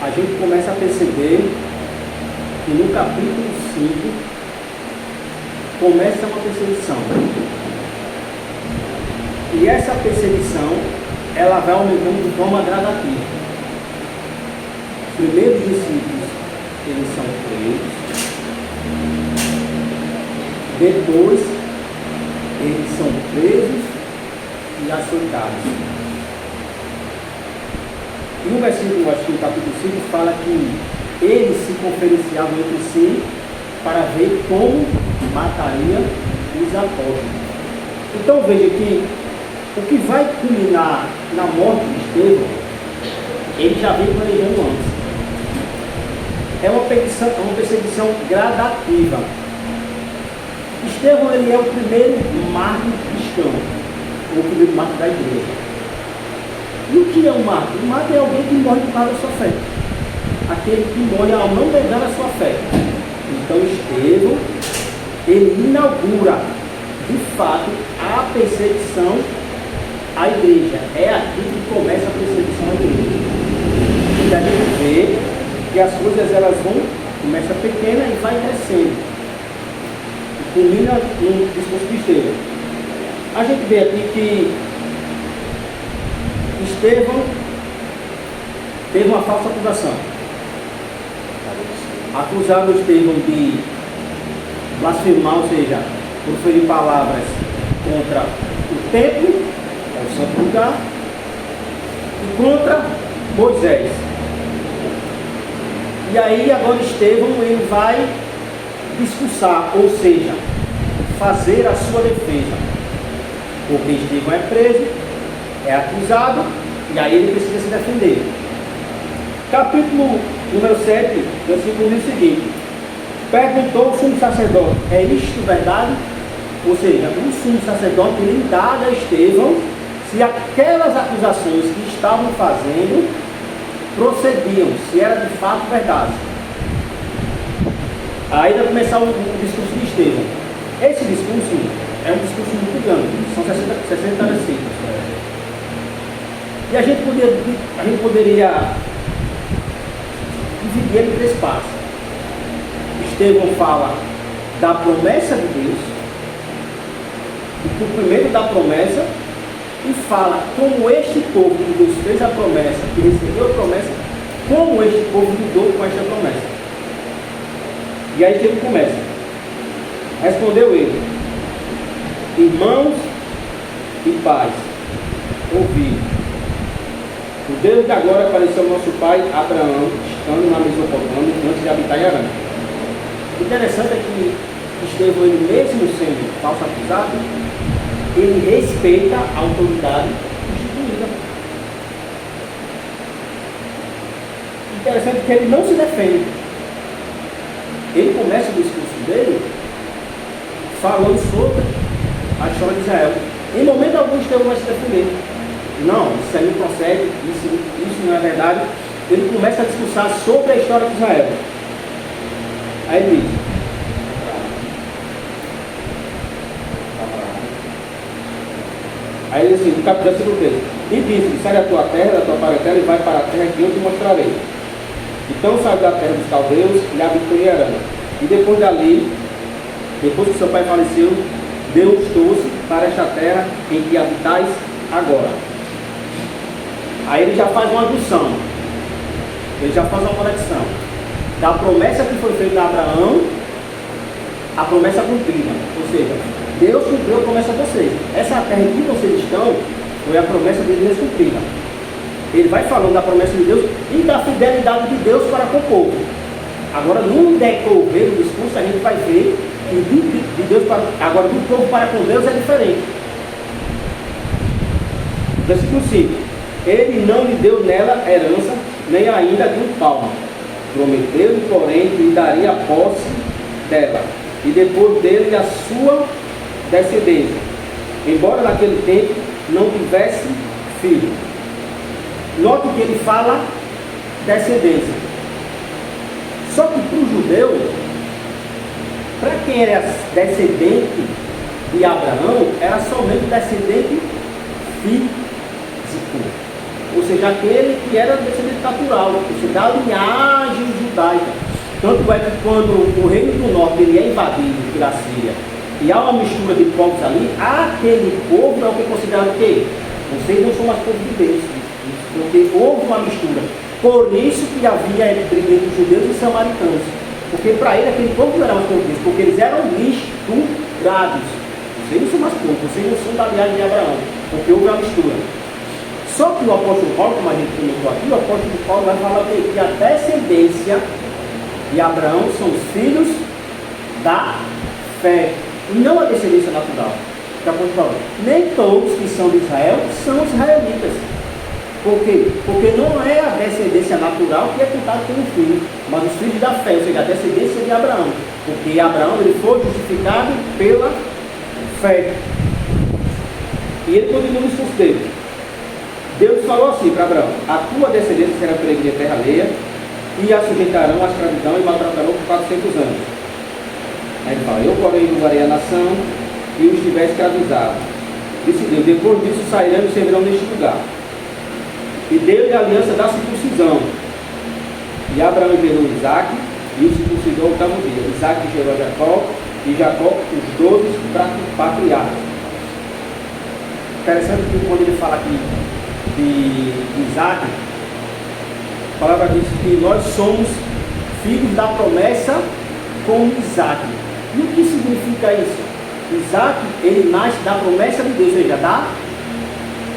a gente começa a perceber que no capítulo 5 começa uma perseguição. E essa perseguição, ela vai aumentando de forma gradativa. Os primeiros discípulos, eles são presos. Depois, eles são presos e açoitados. E o versículo, acho que no capítulo 5, fala que eles se conferenciavam entre si para ver como mataria os apóstolos. Então veja que o que vai culminar na morte de Estevão, ele já vem planejando antes. É uma perseguição gradativa. Estevão, ele é o primeiro mártir cristão, o primeiro mártir da igreja. E o que é um mártir? Um mártir é alguém que morre por causa da sua fé. Aquele que morre ao não negar a sua fé. Então Estevão, ele inaugura, de fato, a perseguição à igreja. É aqui que começa a perseguição à igreja. E a gente vê que as coisas elas começa pequena e vai crescendo. E culmina no discurso de Estevão. A gente vê aqui que Estevão teve uma falsa acusação. Acusaram Estevão de blasfemar, ou seja, proferir palavras contra o templo, que é o santo lugar, e contra Moisés. E aí agora Estevão ele vai discursar, ou seja, fazer a sua defesa. Porque Estevão é preso, é acusado, e aí ele precisa se defender. Capítulo número 7, versículo 1 diz o seguinte: perguntou o sumo sacerdote, é isto verdade? Ou seja, o sumo sacerdote ele indaga a Estevão se aquelas acusações que estavam fazendo procediam, se era de fato verdade. Aí vai começar o discurso de Estevão. Esse discurso é um discurso muito grande, são 60 versículos. E a gente poderia dividir ele em três partes. Estevão fala da promessa de Deus, do cumprimento da promessa, e fala como este povo que Deus fez a promessa, que recebeu a promessa, como este povo lidou com esta promessa. E aí ele começa. Respondeu ele: irmãos e pais, ouvi. O Deus de agora apareceu ao nosso pai Abraão, estando na Mesopotâmia, antes de habitar em Arã. O interessante é que Estevão, ele mesmo sendo falso acusado, ele respeita a autoridade instituída. Interessante que ele não se defende. Ele começa o discurso dele falando sobre a história de Israel. Em momento algum Estevão vai se defender. Não, isso aí não procede, isso não é verdade. Ele começa a discursar sobre a história de Israel. Aí ele diz: aí ele diz assim, no capítulo 13: e disse: sai da tua terra, da tua parentela, e vai para a terra que eu te mostrarei. Então saiu da terra dos caldeus e habitou em Arã. E depois dali, depois que seu pai faleceu, Deus trouxe para esta terra em que habitais agora. Aí ele já faz uma adução, ele já faz uma conexão da promessa que foi feita a Abraão, a promessa cumprida. Ou seja, Deus cumpriu a promessa a vocês. Essa terra em que vocês estão foi a promessa de Deus cumprida. Ele vai falando da promessa de Deus e da fidelidade de Deus para com o povo. Agora, no decorrer do discurso, a gente vai ver que de Deus para, agora do povo para com Deus é diferente. Versículo 5: ele não lhe deu nela herança, nem ainda de um palmo. Prometeu-lhe, porém, que lhe daria a posse dela, e depois dele a sua descendência, embora naquele tempo não tivesse filho. Note que ele fala descendência. Só que para o judeu, para quem era descendente de Abraão, era somente descendente físico. ou seja, aquele que era descendente natural, ou seja, da linhagem judaica. Tanto é que quando o reino do norte ele é invadido pela Síria e há uma mistura de povos ali, aquele povo é o que é considerado o quê? Vocês não são mais povo de Deus, porque houve uma mistura. Por isso que havia briga entre judeus e samaritanos. Porque para ele aquele povo não era mais povo de Deus, porque eles eram misturados. Vocês não são mais povo, vocês não são da linhagem de Abraão, porque houve uma mistura. Só que o apóstolo Paulo, como a gente comentou aqui, o apóstolo Paulo vai falar que a descendência de Abraão são os filhos da fé, e não a descendência natural. Que o apóstolo Paulo, nem todos que são de Israel são israelitas. Por quê? Porque não é a descendência natural que é contada como filho, mas os filhos da fé, ou seja, a descendência de Abraão. Porque Abraão ele foi justificado pela fé. E ele continua no discurso dele. Deus falou assim para Abraão: a tua descendência será peregrina em terra alheia, e a sujeitarão à escravidão e maltratarão por 400 anos. Aí ele fala: eu, porém, julgarei a nação e os tiver escravizado. Disse Deus: depois disso sairão e servirão neste lugar. E deu-lhe a aliança da circuncisão. E Abraão gerou Isaque, e o circuncidou ao oitavo dia. Isaque gerou a Jacó, e Jacó os 12 patriarcas. Interessante que quando ele fala aqui de Isaque, a palavra diz que nós somos filhos da promessa com Isaque. E o que significa isso? Isaque, ele nasce da promessa de Deus, ou seja, da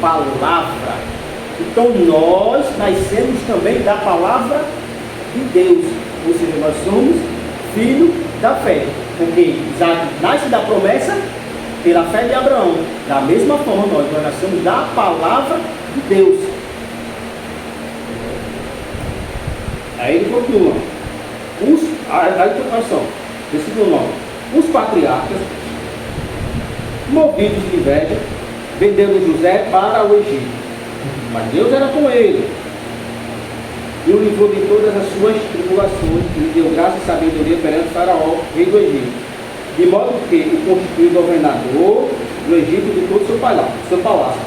palavra. Então nós nascemos também da palavra de Deus, ou seja, nós somos filhos da fé, porque Isaac nasce da promessa pela fé de Abraão. Da mesma forma nós nascemos da palavra de Deus. Aí ele continua, versículo 9: os patriarcas, movidos de inveja, venderam José para o Egito. Mas Deus era com ele, e o livrou de todas as suas tribulações, e lhe deu graça e sabedoria perante Faraó, rei do Egito, de modo que o constituiu governador do Egito de todo o seu palácio.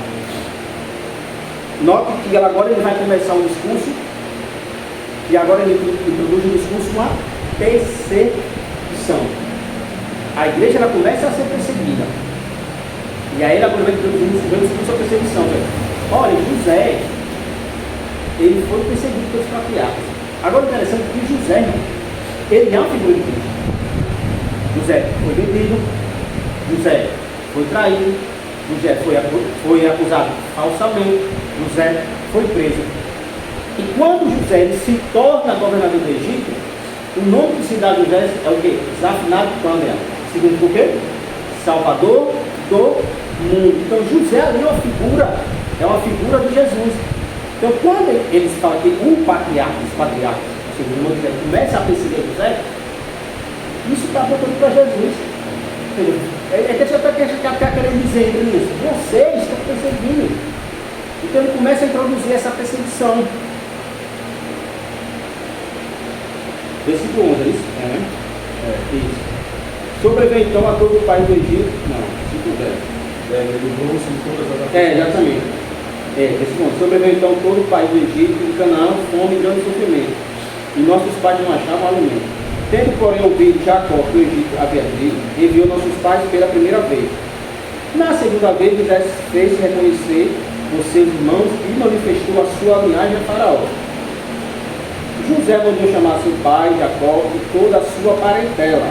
Note que agora ele vai começar um discurso, e agora ele introduz um discurso, uma perseguição. A igreja ela começa a ser perseguida, e aí ele agora vai introduzir um discurso da perseguição. Olha, José, ele foi perseguido pelos patriarcas. Agora, interessante que José, ele é uma figura de Cristo. José foi vendido, José foi traído, José foi acusado falsamente, José foi preso. E quando José ele se torna governador do Egito, o nome que se dá a José é o quê? Zafinado Pândrea. Significa o quê? Salvador do mundo. Então José ali é uma figura de Jesus. Então quando eles falam que um patriarca, os patriarcas, segundo o José, começa a perseguir José, isso está apontando para Jesus. É que você está querendo dizer isso. Você está perseguindo. Então ele começa a introduzir essa perseguição. Versículo 11, é isso? Isso. Sobreveio então a todo o país do Egito. Não, versículo 10. Exatamente. Versículo 11. Sobreveio então todo o país do Egito, em Canaã, fome e grande sofrimento. E nossos pais não achavam alimento. Tendo, porém, ouvido Jacó que o Egito havia trigo, enviou nossos pais pela primeira vez. Na segunda vez, José fez reconhecer os seus irmãos e manifestou a sua linhagem a Faraó. José mandou chamar seu pai, Jacó, e toda a sua parentela,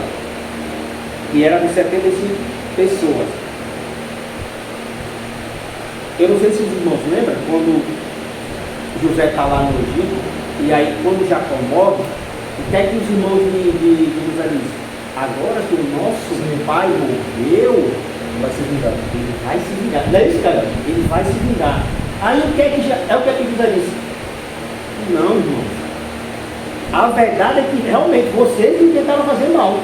que era de 75 pessoas. Eu não sei se os irmãos lembram, quando José está lá no Egito, e aí quando Jacó morre, o que é que os irmãos de José dizem? Agora que o nosso pai morreu, vai se vingar. Ele vai se vingar. Não é isso, cara? Ele vai se vingar. Aí o que é que José disse? Não, irmão. A verdade é que realmente vocês me tentaram fazer mal.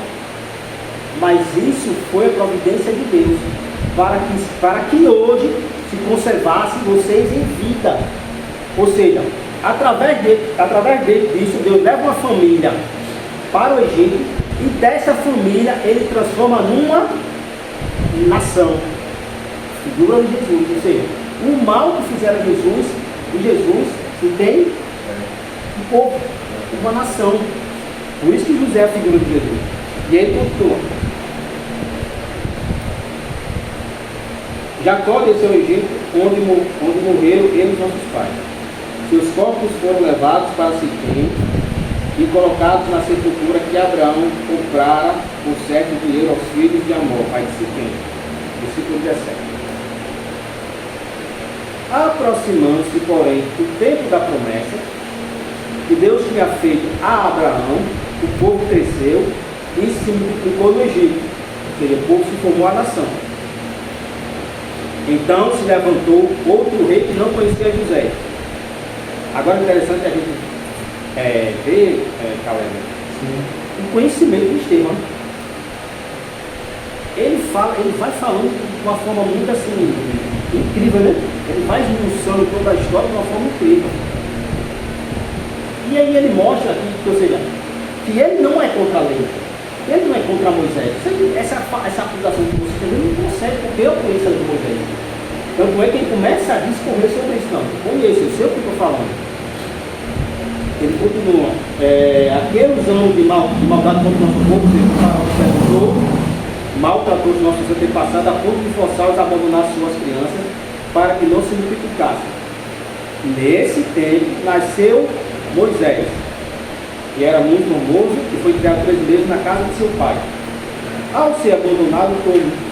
Mas isso foi a providência de Deus. Para que hoje se conservasse vocês em vida. Ou seja, através disso, Deus leva uma família para o Egito e dessa família ele transforma numa nação. Figura de Jesus. Ou seja, o mal que fizeram a Jesus, de Jesus, e tem um povo, uma nação. Por isso que José é a figura de Jesus. E ele continua. Jacó desceu ao Egito, onde morreram eles, nossos pais. Seus corpos foram levados para Siquém e colocados na sepultura que Abraão comprara por certo dinheiro aos filhos de Amor, pai de Siquém. Versículo 17. Aproximando-se, porém, o tempo da promessa que Deus tinha feito a Abraão, o povo cresceu e se multiplicou no Egito. Ou seja, o povo se formou a nação. Então se levantou outro rei que não conhecia José. Agora é interessante a gente ver, Caleb, o conhecimento do Estevão. Ele vai falando de uma forma muito assim, incrível, né? Ele vai esmiuçando toda a história de uma forma incrível. E aí ele mostra aqui, ou seja, que ele não é contra a lei, ele não é contra Moisés. Essa acusação que você tem, ele não consegue, porque eu conheço a lei de Moisés. Tanto é que ele começa a discorrer sobre isso. Não, conheço, eu sei o que estou falando. Ele continua. Aqueles anos de maldade contra o nosso povo, maltratou os nossos antepassados a ponto de forçá-los a abandonar suas crianças para que não se multiplicassem. Nesse tempo nasceu Moisés, que era muito famoso e foi criado 3 meses na casa de seu pai. Ao ser abandonado,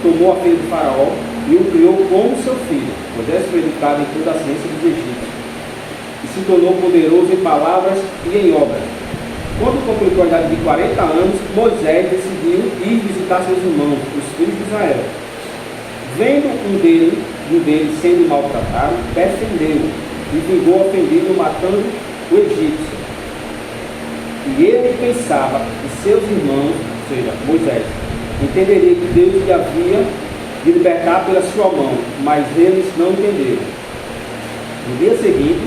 tomou a filha de Faraó e o criou como seu filho. Moisés foi educado em toda a ciência dos egípcios e se tornou poderoso em palavras e em obras. Quando completou a idade de 40 anos, Moisés decidiu ir visitar seus irmãos, os filhos de Israel. Vendo um deles sendo maltratado, defendeu-o e vingou ofendido, matando o egípcio. E ele pensava que seus irmãos, ou seja, Moisés, entenderia que Deus lhe havia de libertar pela sua mão, mas eles não entenderam. No dia seguinte,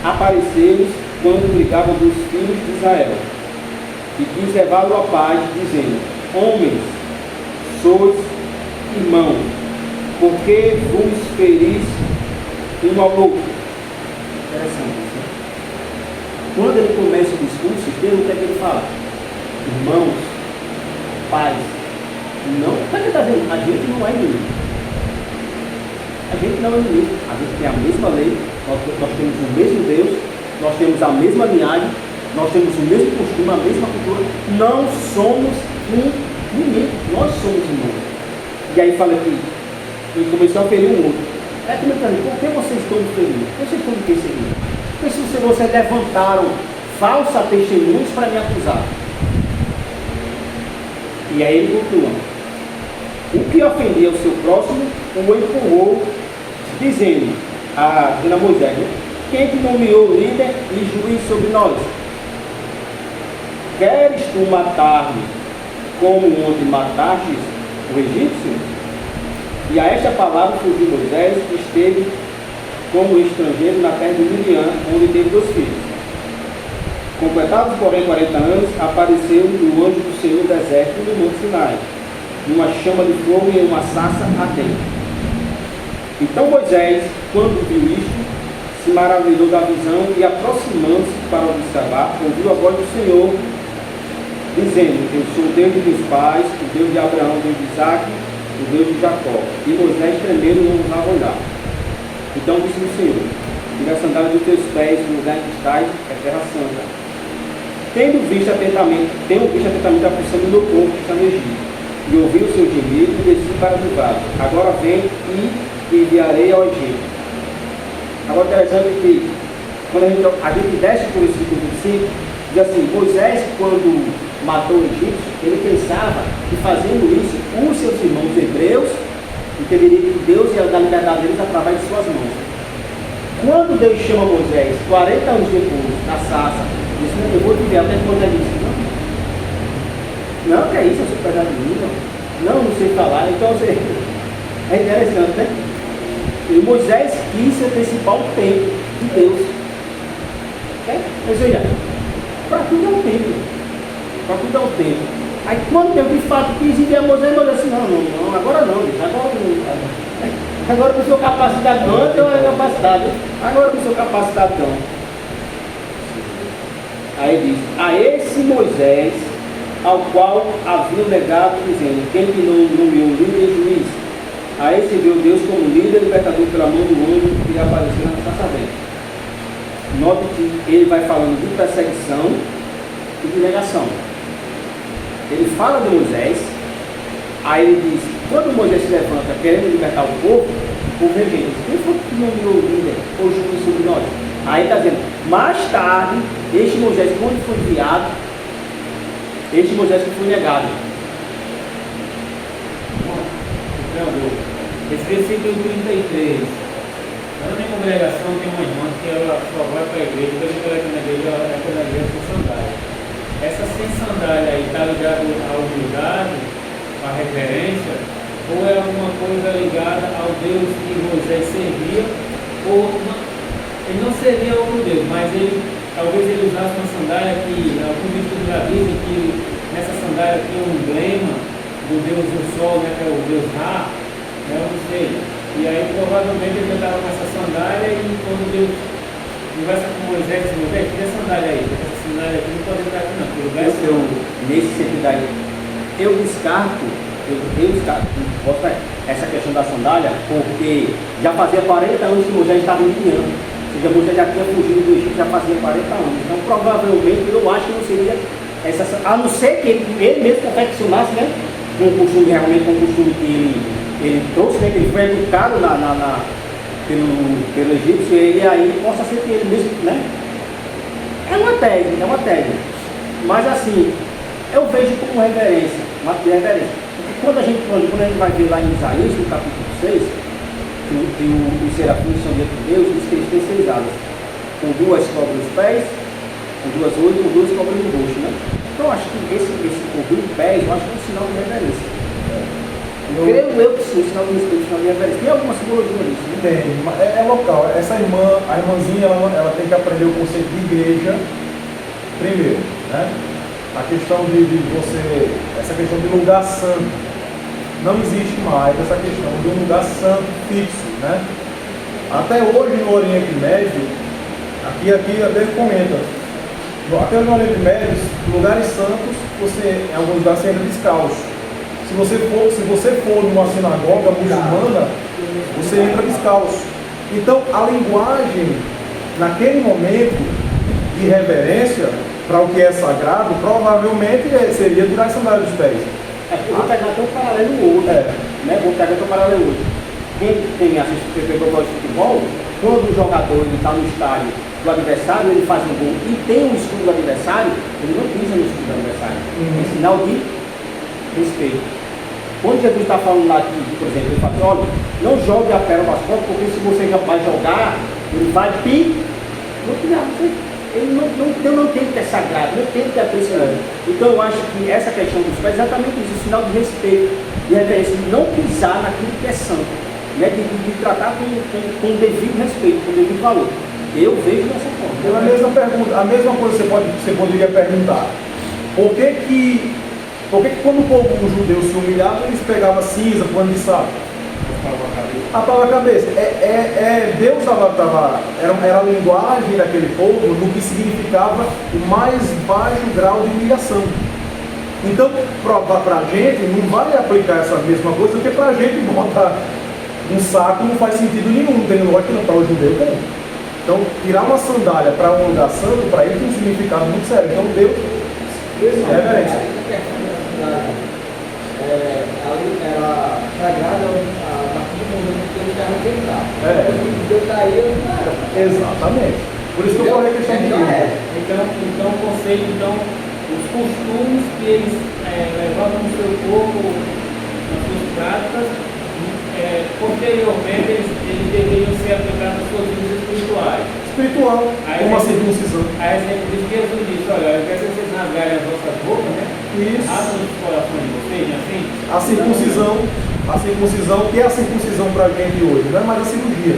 apareceu-lhes quando brigavam dos filhos de Israel, e quis levá-lo à paz, dizendo: homens, sois irmãos, porque vos feris um ao outro. Interessante isso, né? Quando ele começa o discurso, Deus, o que é que ele fala? Irmãos, pais. Não, o que ele está dizendo? A gente não é inimigo. A gente não é inimigo. A gente tem a mesma lei, nós temos o mesmo Deus, nós temos a mesma linhagem, nós temos o mesmo costume, a mesma cultura. Não somos inimigos, nós somos irmãos. E aí fala aqui, ele começou a ferir um outro. É como eu falei, por que vocês estão me ferindo? Vocês estão me perseguindo? Porque se vocês levantaram falsas testemunhas para me acusar. E aí ele continua. O que ofendia o seu próximo, o empurrou, dizendo a Moisés: quem te nomeou líder e juiz sobre nós? Queres tu matar-me como onde mataste o egípcio? E a esta palavra fugiu Moisés, que esteve como estrangeiro na terra de Midian, onde teve 2 filhos. Completados, porém, 40 anos, apareceu o anjo do Senhor no deserto do Monte Sinai, numa chama de fogo e uma sarça ardente. Então Moisés, quando viu isto, se maravilhou da visão e, aproximando-se para observar, ouviu a voz do Senhor, dizendo: eu sou o Deus de meus pais, o Deus de Abraão, o Deus de Isaac, o Deus de Jacó. E Moisés, tremendo, não ousava olhar. Então disse o Senhor: tira a sandália dos teus pés, no lugar em que estás, é terra santa. Tenho visto atentamente a aflição do meu povo que está no Egito, e ouvi o seu gemido e desci para livrar. Agora vem e enviarei ao Egito. Agora interessante que quando a gente desce por esse versículo 25, diz assim: Moisés, quando matou o egípcio, ele pensava que fazendo isso, os seus irmãos hebreus entenderiam que Deus ia dar liberdade deles através de suas mãos. Quando Deus chama Moisés, 40 anos depois, na sarça, disse: eu vou te ver. Até que Moisés disse: não, que é isso, eu sou pedaço de mim, não sei falar. Então, é interessante, né? E Moisés quis antecipar o tempo de Deus. Ou seja, para tudo é um tempo. Para tudo é um tempo. Aí quando Deus de fato quis enviar Moisés, Moisés disse: não, agora não, agora não. Agora que o seu capacitado não, eu tenho uma capacidade. Agora que o seu capacitado não. Aí diz, a esse Moisés, ao qual havia negado, dizendo, quem que não nomeou líder e juiz? A esse viu Deus como líder e libertador pela mão do homem que apareceu na sacerdente. Note que ele vai falando de perseguição e de negação. Ele fala de Moisés, aí ele diz, quando Moisés se levanta querendo libertar o povo rejeita. Quem foi que nomeou o líder ou juiz sobre nós? Aí está dizendo, mais tarde, este Moisés, quando foi enviado, este Moisés que foi negado. Esse versículo 33. Na minha congregação tem uma irmã que ela só vai para a igreja, toda vez que ela vai na igreja, ela vai na igreja com sandália. Essa sem sandália aí está ligada à humildade, à reverência, ou é alguma coisa ligada ao Deus que Moisés servia, ou não, ele não servia outro Deus, mas talvez ele usasse uma sandália que, alguns estudos já dizem que nessa sandália tinha um emblema do Deus do Sol, né, que é o Deus Ra, né, eu não sei. E aí provavelmente ele estava com essa sandália e quando Deus conversa com Moisés, diz, Moisés, tira a sandália aí, porque essa sandália aqui não pode entrar aqui não, porque o lugar é seu. Nesse sentido aí, eu descarto essa questão da sandália, porque já fazia 40 anos que Moisés estava em Midian. Ou seja, Moisés já tinha fugido do Egito, já fazia 40 anos. Então provavelmente eu acho que não seria essa, a não ser que ele mesmo confeccionasse, né? Com um costume, realmente com um costume que ele trouxe, né? Que ele foi educado pelo egípcio, ele aí possa ser que ele mesmo, né? É uma tese. Mas assim, eu vejo como reverência, uma reverência. Porque quando a gente vai ver lá em Isaías, no capítulo 6, que os serafins são dentro de Deus, diz que eles têm 6 asas, com 2 cobrem os pés, com 2 olhos e com 2 cobrem o rosto, né? Então eu acho que esse cobrir pés, eu acho que é um sinal de reverência. Creio eu que sim, sinal de respeito, sinal de reverência. Tem alguma simbologia nisso? Né? Tem, é local. Essa irmã, a irmãzinha, ela tem que aprender o conceito de igreja primeiro, né? A questão de você, essa questão de lugar santo, não existe mais essa questão de um lugar santo fixo, né? Até hoje no Oriente Médio, aqui até comenta, até no Oriente Médio, lugares santos, em alguns lugares você entra descalço. Se você for numa sinagoga muçulmana, você entra descalço. Então, a linguagem, naquele momento de reverência, para o que é sagrado, provavelmente seria tirar as sandálias dos pés. Eu vou pegar até um paralelo hoje. Né? Vou pegar até um paralelo hoje. Quem tem assistido de futebol, quando o jogador está no estádio do adversário, ele faz um gol e tem um escudo do adversário, ele não pisa no escudo do adversário. É sinal de respeito. Quando Jesus está falando lá aqui, por exemplo, ele fala, olha, não jogue a pérola nas costas, porque se você já vai jogar, ele vai ele não tem que ter sagrado, não tem que ter precioso. Então eu acho que essa questão dos pés é exatamente isso, um sinal de respeito, de reverência, de não pisar naquilo que é santo, né? de tratar com devido respeito, com devido valor. Eu vejo dessa forma. Então, a mesma coisa você poderia perguntar. Por que quando o povo judeu se humilhava, eles pegavam cinza, pano de saco? Apava a cabeça. Deus era a linguagem daquele povo no que significava o mais baixo grau de humilhação. Então, para a gente, não vai aplicar essa mesma coisa, porque para a gente botar um saco não faz sentido nenhum, não tem lógica não, para o judeu tem. Então, tirar uma sandália para um lugar santo, para ele tem um significado muito sério. Então, Deus é reverência. Era sagrada a partir do momento que ele estava tentado. Deus caiu, não era. Exatamente. Por isso que eu falei a questão de Então, o conceito, os costumes que eles levavam no seu corpo, nas suas práticas, posteriormente eles deveriam ser aplicados nas suas vidas espirituais. Espiritual, como a circuncisão. A exemplo de Jesus disse, olha, eu quero que vocês rasgarem as vossas roupas, né? Isso. Rasgam os corações de vocês, né? Assim? A circuncisão, que é a circuncisão para a gente hoje, não é mais a cirurgia.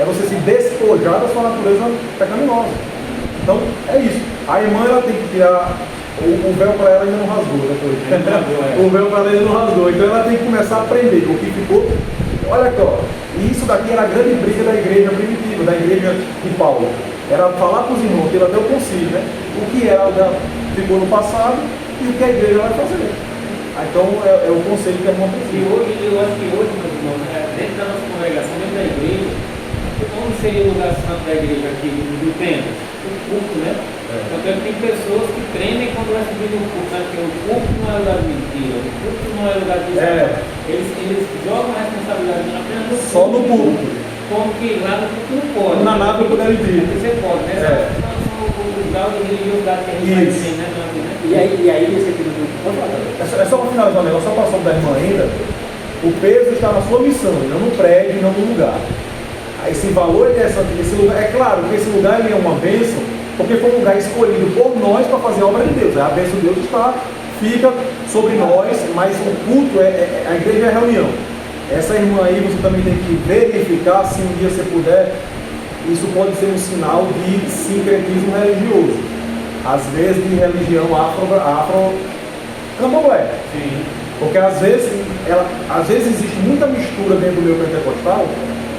É você se despojar da sua natureza pecaminosa. Então, é isso. A irmã ela tem que tirar. O véu para ela ainda não rasgou depois. O véu para ela ainda não rasgou. Então ela tem que começar a aprender o que ficou Olha aqui, ó, e isso daqui era a grande briga da igreja primitiva, da igreja de Paulo. Era falar para os irmãos, teve até o concílio, né? O que ficou no passado e o que a igreja vai fazer. Então é o conselho que a irmã E precisa. hoje, eu acho que hoje, meus irmãos, dentro da nossa congregação, dentro da igreja, onde seria o lugar santo da igreja aqui, do templo? O culto, né? Então tem pessoas que tremem quando vai subir no culto, né? Porque o culto não é lugar de mentira, o culto não é lugar de eles jogam a responsabilidade apenas no culto. Só no culto. Como que lá no culto não pode. Na nada eu puder vir. Você pode, né? O grau de religiosidade que a gente tem, né? E aí esse aqui do culto. É só para finalizar o negócio, só para a da irmã ainda. O peso está na sua missão, e não no prédio, e não no lugar. Esse valor desse lugar, é claro que esse lugar ele é uma bênção, porque foi um lugar escolhido por nós para fazer a obra de Deus. A bênção de Deus fica sobre nós, mas o culto, a igreja é a reunião. Essa irmã aí você também tem que verificar, se um dia você puder, isso pode ser um sinal de sincretismo religioso. Às vezes de religião afro-candomblé. Sim. Porque às vezes existe muita mistura dentro do meio pentecostal.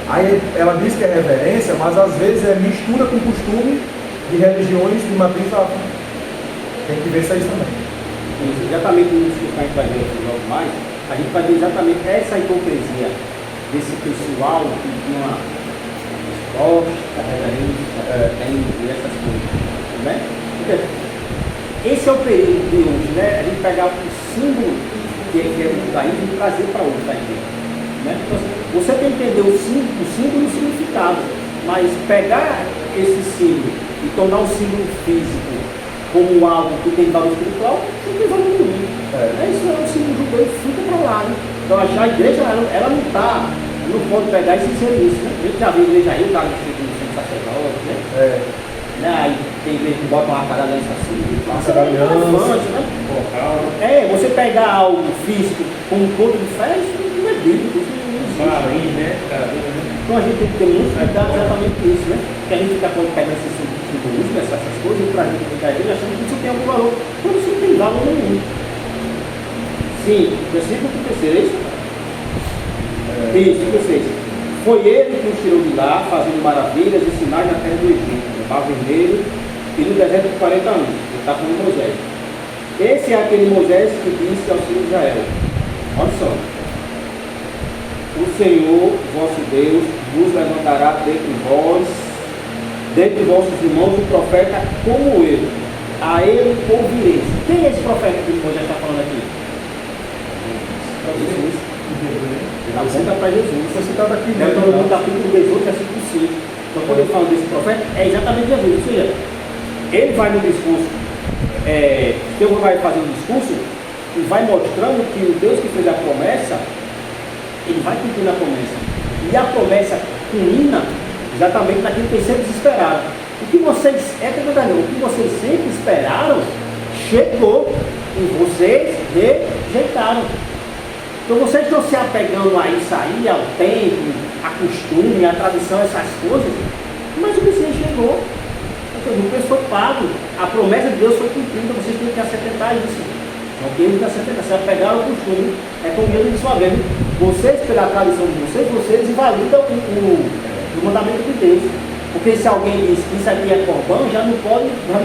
Aí ela diz que é reverência, mas às vezes é mistura com costume de religiões de matriz afro. Tem que ver isso aí também. Isso, exatamente no que a gente vai ver aqui logo mais, a gente vai ver exatamente essa hipocrisia desse pessoal que tem uma resposta, reverência, tem essas coisas. Né? Esse é o período de hoje, né? A gente pegar o símbolo que é do judaísmo e trazer para outro da igreja. Né? Então, você tem que entender o símbolo e o significado, mas pegar esse símbolo e tornar um símbolo físico como algo que tem valor espiritual, não tem valor nenhum. Isso é um símbolo judeu, fica para lá. Né? Então a igreja, ela não pode pegar e se inserir isso. Né? A gente já viu a igreja aí, o cara que fica no centro sacerdote, né? Aí tem igreja que bota uma parada assim, né? Você pegar algo físico como um ponto de fé, isso não é bíblico, isso não existe. Né? Então a gente tem que ter muito cuidado exatamente com isso, né? Que a gente fica pegando esse simbolismo, essas coisas, e para a gente ficar igreja achando que isso tem algum valor, quando isso não tem valor nenhum. Sim, versículo 36. Isso, 36. Foi ele que os tirou de lá, fazendo maravilhas e sinais na terra do Egito, no Mar Vermelho e no deserto por 40 anos. Ele está falando de Moisés. Esse é aquele Moisés que disse aos filhos de Israel: olha só, o Senhor, vosso Deus, vos levantará dentre vossos irmãos, um profeta como eu. A ele ouvireis. Quem é esse profeta que Moisés está falando aqui? Jesus. Ele aponta para Jesus. Foi citado aqui No capítulo 18, versículo 5. Então, quando ele fala desse profeta, é exatamente Jesus. Ou seja, ele vai no discurso, Deus vai fazer um discurso e vai mostrando que o Deus que fez a promessa, ele vai cumprindo a promessa. E a promessa culmina exatamente naquilo que eles sempre esperaram. O que vocês sempre esperaram chegou e vocês rejeitaram. Então vocês estão se apegando a isso aí, ao tempo, a costume, a tradição, essas coisas, mas o Messias chegou, o preço foi pago, a promessa de Deus foi cumprida, vocês têm que acertar isso. Não tem que acertar, se apegar ao costume, é como Deus disse uma vez, vocês, pela tradição de vocês invalidam o mandamento de Deus. Porque se alguém diz que isso aqui é corbão, já não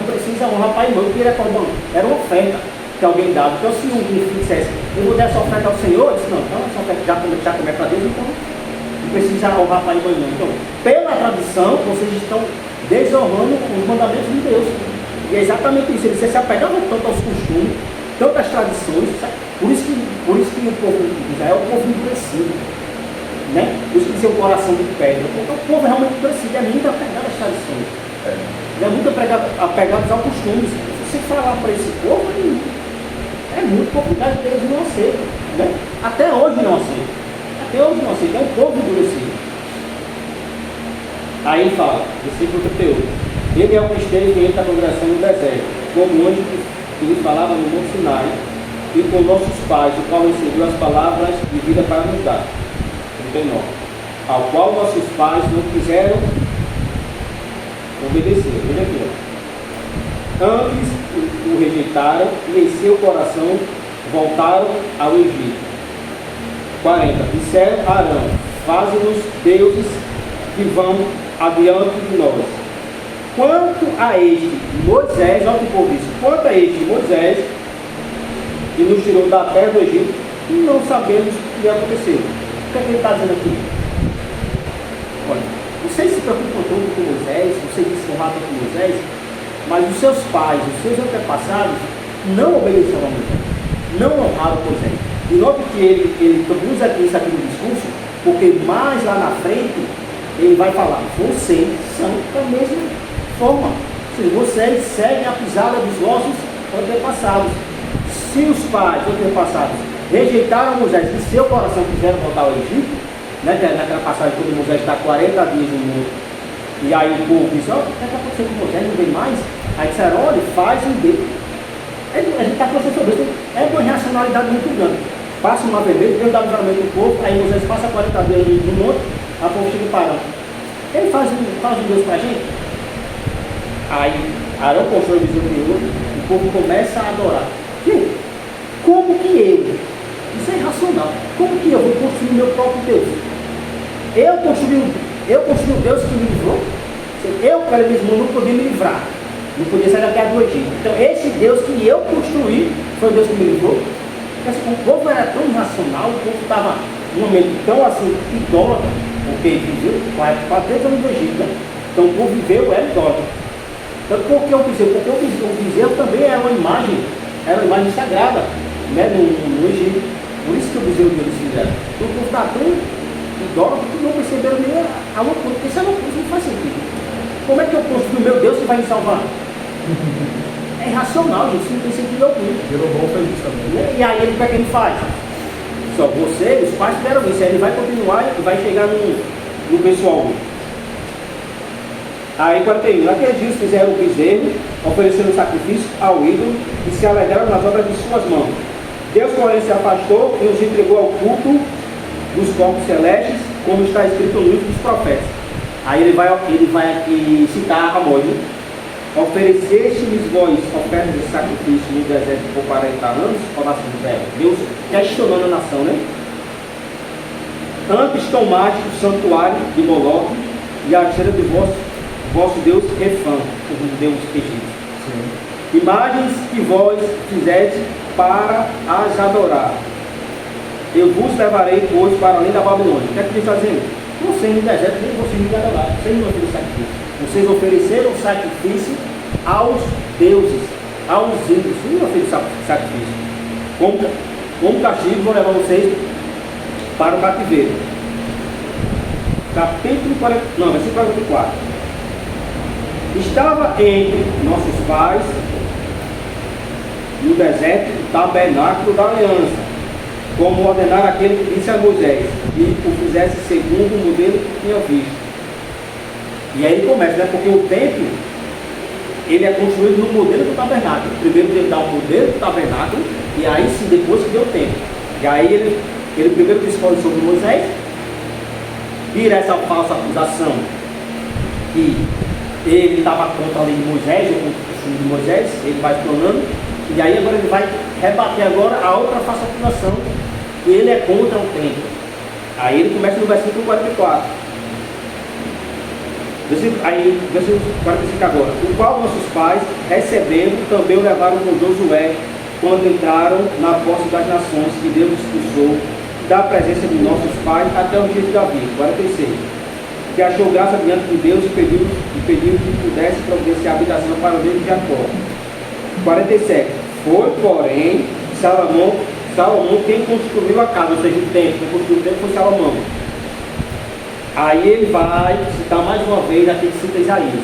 precisa honrar pai e mãe, porque era corbão, era uma oferta que alguém dava. Então se um filho dissesse, eu vou dar essa oferta ao Senhor, eu disse, não, essa oferta já como é para Deus, então não precisa honrar pai e mãe não. Então, pela tradição, vocês estão desonrando os mandamentos de Deus. E é exatamente isso, eles se apegavam tanto aos costumes, tanto às tradições, sabe? Por isso que o povo de Israel é um povo endurecido, né? Por isso que tem um coração de pedra, porque o povo é realmente endurecido, é muito apegado às tradições, é muito apegado aos costumes. Se você falar para esse povo, é muito complicado, Deus não aceita, né? Até hoje não aceita, é um povo endurecido. Aí ele fala, versículo 38, ele é o que esteve diante da congregação no deserto, como o anjo que lhe falava no Monte Sinai, e com nossos pais, o qual recebeu as palavras de vida para nos dar. 39. Ao qual nossos pais não quiseram obedecer. Veja aqui, ó. Antes o rejeitaram e em seu coração voltaram ao Egito. 40. Disseram a Arão, faze-nos deuses que vão adiante de nós. Quanto a este Moisés, olha o que o povo diz, quanto a este Moisés, que nos tirou da terra do Egito, não sabemos o que aconteceu. O que é que ele está dizendo aqui? Olha, vocês se preocupam tanto com Moisés, vocês se honram com Moisés, mas os seus pais, os seus antepassados, não obedeceram a Moisés, não honraram Moisés. E note que ele produz aqui isso aqui no discurso, porque mais lá na frente, ele vai falar, vocês são da mesma forma. Ou seja, vocês seguem a pisada dos vossos antepassados. Se os pais, antepassados, rejeitaram Moisés e seu coração quiseram voltar ao Egito, né, naquela passagem quando Moisés está 40 dias no mundo, e aí o povo diz, o que aconteceu com Moisés, não vem mais? Aí disseram, olha, faz um dedo. A gente está conversando sobre isso, é uma irracionalidade muito grande. Passa uma vez, Deus dá o livramento do povo, aí Moisés passa 40 dias no monte, a povo chega e para. Ele faz um Deus para a gente. Aí Arão constrói o bezerro de ouro, o povo começa a adorar. Gente, como que eu? Isso é irracional. Como que eu vou construir meu próprio Deus? Eu construí um Deus que me livrou. Eu, pelo mesmo, não podia me livrar. Não podia sair da terra do Egito. Então, esse Deus que eu construí foi o Deus que me livrou. O povo era tão irracional, o povo estava num momento tão assim, idólatra, porque viveu 4 anos do Egito. Né? Então, o povo viveu, era idólatra. Então, por que o bezerro? Porque o bezerro também era uma imagem sagrada, né, no Egito. Por isso que o bezerro deles fizeram. Então, o povo está tão idólatra que não perceberam nem a loucura. Porque isso é loucura, isso não faz sentido. Como é que eu construo o meu Deus que vai me salvar? É irracional, gente, isso não tem sentido algum. Jeroboão fez isso também. E aí ele, o que é que ele faz? Só você, os pais fizeram isso, aí ele vai continuar e vai chegar no pessoal. Aí 41, naqueles dias fizeram o bezerro, oferecendo sacrifício ao ídolo e se alegraram nas obras de suas mãos. Deus, porém, se afastou e os entregou ao culto dos corpos celestes, como está escrito no livro dos profetas. Aí ele vai aqui citar Amós, né? Ofereceste-lhes vós ofertas de sacrifício no deserto por 40 anos, Deus questionando a nação, né? Antes tomaste o santuário de Moloque e a esteira de vosso Deus Refã, o Deus egípcio. Imagens que vós fizeste para as adorar. Eu vos levarei, pois, para além da Babilônia. O que é que ele está dizendo? Vocês no deserto, nem vocês me adoraram. Vocês não ofereceram sacrifício. Vocês ofereceram sacrifício aos deuses, aos ídolos. Vocês não ofereceram sacrifício. Como castigo, vou levar vocês para o cativeiro. Capítulo 40, não, versículo 44. Estava entre nossos pais no deserto o tabernáculo da aliança, como ordenar aquele que disse a Moisés, e o fizesse segundo o modelo que tinha visto. E aí ele começa, né? Porque o templo, ele é construído no modelo do tabernáculo. Primeiro ele dá o modelo do tabernáculo, e aí sim, depois que deu o templo. E aí ele primeiro dispõe sobre Moisés, vira essa falsa acusação que ele estava contra a lei de Moisés, ou contra o costume de Moisés, ele vai explanando, e aí agora ele vai rebater agora a outra falsa acusação, que ele é contra o templo. Aí ele começa no versículo 44. Versículo 45 agora. O qual nossos pais, recebendo, também o levaram com Josué, quando entraram na posse das nações que Deus expulsou da presença de nossos pais até o dia de Davi. 46. Que achou graça diante de Deus e pediu que pudesse providenciar a habitação para o Deus de Jacó. 47. Foi, porém, Salomão quem construiu a casa, ou seja, o templo. Quem construiu o templo foi Salomão. Aí ele vai citar mais uma vez aquele que cita Isaías.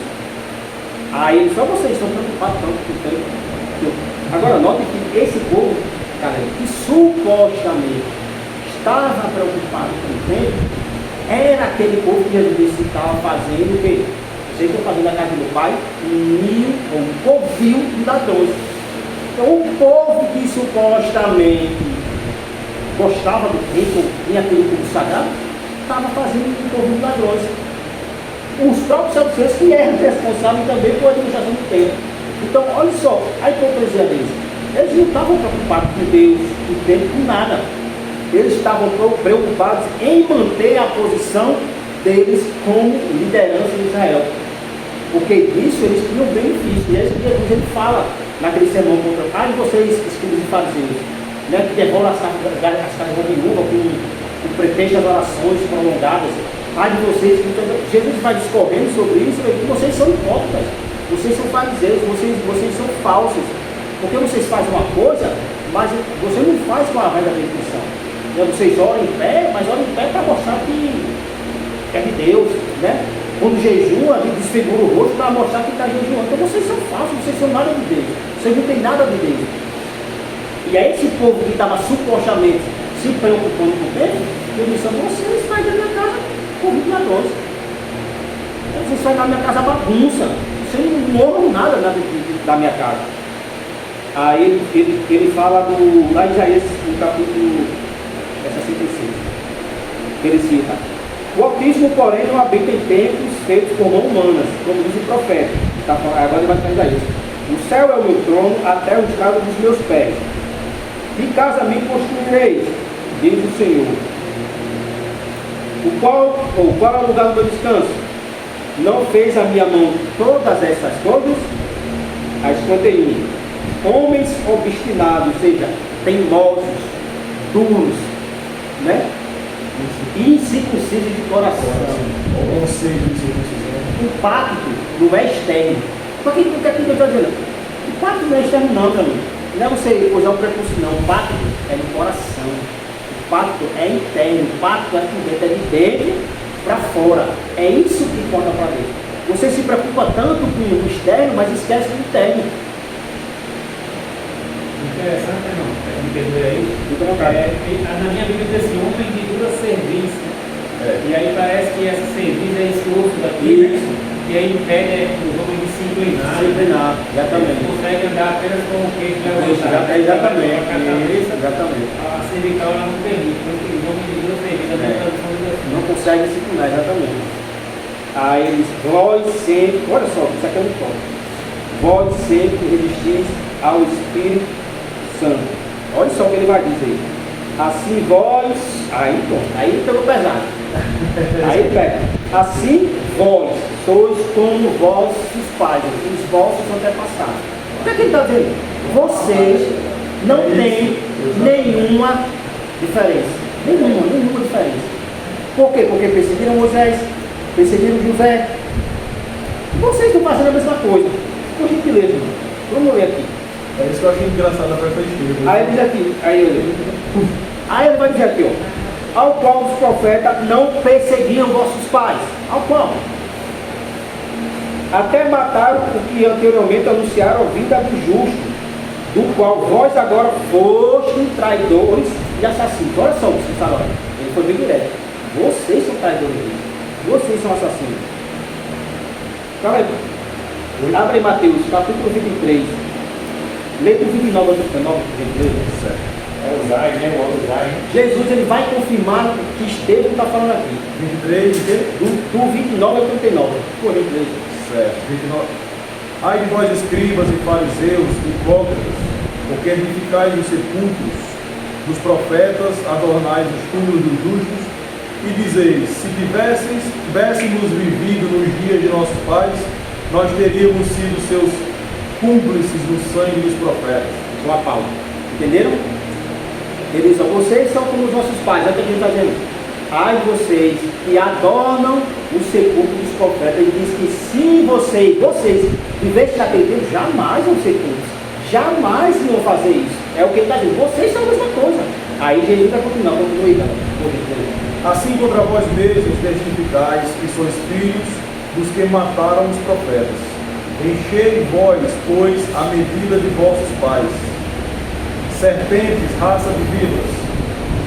Aí só vocês estão preocupados tanto com o templo. Agora note que esse povo, galera, que supostamente estava preocupado com o templo, era aquele povo que Jesus disse que estava fazendo o quê? Vocês estão fazendo a casa do pai, um covil de ladrões. Então o povo que supostamente gostava do templo, tinha aquele povo sagrado, estava fazendo um covil de ladrões. Os próprios saduceus que eram responsáveis também por administração do templo. Então olha só, a hipocrisia deles. Eles não estavam preocupados com Deus, com o templo, com nada. eles estavam preocupados em manter a posição deles como liderança de Israel. Porque disso eles tinham benefício. E aí Jesus ele fala naquele sermão contra de vocês, escribas e fariseus, né, que devoram as casas da viúva com pretexto às orações prolongadas. Ai de vocês, Jesus vai discorrendo sobre isso, que vocês são hipócritas, vocês são fariseus, vocês são falsos. Porque vocês fazem uma coisa, mas você não faz com a verdadeira intenção. Vocês oram em pé, mas oram em pé para mostrar que é de Deus, né? Quando jejua, desfigura o rosto para mostrar que está jejuando. Então vocês são falsos, vocês são nada de Deus, vocês não têm nada de Deus. E aí esse povo que estava supostamente se preocupando com Deus, ele disse: vocês saem da minha casa com ladrões, vocês saem da minha casa bagunça, vocês não honram nada da minha casa. Aí ele fala lá em Isaías, no capítulo 66, ele cita: o Altíssimo, porém, não habita em templos feitos por mãos humanas, como diz o profeta. Agora ele vai falar Isaías: o céu é o meu trono, a terra o estrado dos meus pés. Que casa me construirei, diz o Senhor. Qual é o lugar do meu descanso? Não fez a minha mão todas essas coisas? Aí 51. Homens obstinados, ou seja, teimosos, duros, né? Incircuncisos de coração. O conceito de circuncisão. O pacto não é externo. Por que eu estou dizendo? O pacto não é externo, não, meu amigo. Não é você usar o prepúcio, não. O pacto é no coração. O pacto é interno. O pacto é de dentro para fora. É isso que importa para Deus. Você se preocupa tanto com o externo, mas esquece do interno. Interessante, não? Me perdoe aí. Na minha Bíblia diz assim: homem de dura serviço. E aí parece que essa serviço é esforço daqui. E aí impede os homens de se inclinar. Exatamente. Consegue andar apenas com o queixo levantado. Exatamente. A cervical ela não permite. Porque os homens de dura serviço não consegue se inclinar, exatamente. Aí eles, vós sempre, olha só, isso aqui é muito forte. Vós sempre resistis ao Espírito Santo. Olha só o que ele vai dizer. Assim vós, aí pegou pesado. Aí pega. Assim vós sois como vossos pais, os vossos antepassados. O que é que ele está dizendo? Vocês não têm nenhuma diferença. Nenhuma diferença. Por quê? Porque perseguiram Moisés, perseguiram José. Vocês estão fazendo a mesma coisa. Por gentileza, vamos ler aqui. É isso que eu achei engraçado na perspectiva. Aí ele diz aqui, aí ele vai dizer aqui, ó: ao qual os profetas não perseguiam vossos pais. Ao qual? Até mataram o que anteriormente anunciaram a vida do justo, do qual vós agora fostes traidores e assassinos. Olha só o que fala, ele foi bem direto. Vocês são traidores, vocês são assassinos. Calma aí. Abre Mateus, capítulo 23. Lê do 29 ao 39, certo? É o Zai, né? O Zai. Jesus ele vai confirmar o que Estevão está falando aqui. 23, o quê? Do 29 ao 39. Por exemplo. Certo, 29. Ai de vós, escribas e fariseus, hipócritas, porque edificais os sepulcros dos profetas, adornais os túmulos dos justos, e dizeis: se tivéssemos vivido nos dias de nossos pais, nós teríamos sido seus cúmplices no sangue dos profetas. Lá Paulo. Entenderam? Ele diz: vocês são como os nossos pais. Olha o que ele está dizendo. Ai de vocês que adornam o sepulcro dos profetas. Ele diz que se vocês vivessem naquele tempo, jamais vão ser cúmplices. Jamais iam fazer isso. É o que ele está dizendo. Vocês são a mesma coisa. Aí Jesus vai continuar. Continue. Assim contra vós mesmos testificais que sois filhos dos que mataram os profetas. Enchei vós, pois, a medida de vossos pais. Serpentes, raça de víboras,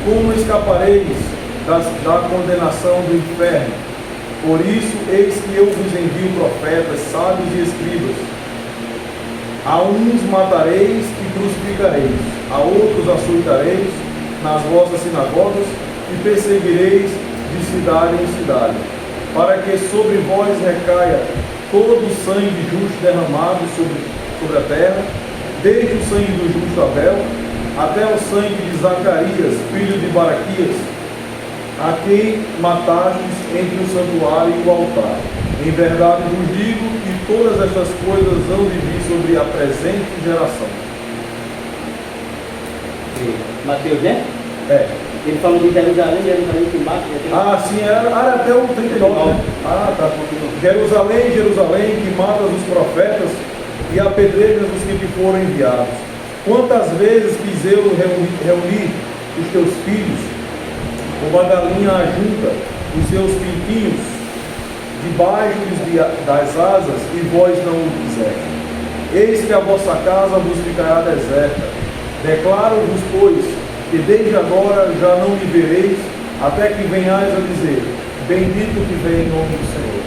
como escapareis da condenação do inferno? Por isso, eis que eu vos envio profetas, sábios e escribas. A uns matareis e crucificareis, a outros açoitareis nas vossas sinagogas e perseguireis de cidade em cidade, para que sobre vós recaia todo o sangue justo derramado sobre a terra, desde o sangue do justo Abel até o sangue de Zacarias, filho de Baraquias, a quem matastes entre o santuário e o altar. Em verdade vos digo que todas estas coisas hão de vir sobre a presente geração. Mateus, né? É. Ele falou de Jerusalém que mata. Sim, era até o 39, né? Tá. Jerusalém, Jerusalém, que matas os profetas e apedrejas os que te foram enviados. Quantas vezes quis eu reunir os teus filhos, como a galinha ajunta os seus pintinhos debaixo das asas, e vós não o quiseste. Eis que a vossa casa vos ficará deserta. Declaro-vos, pois, que desde agora já não me vereis, até que venhais a dizer: bendito que vem em nome do Senhor.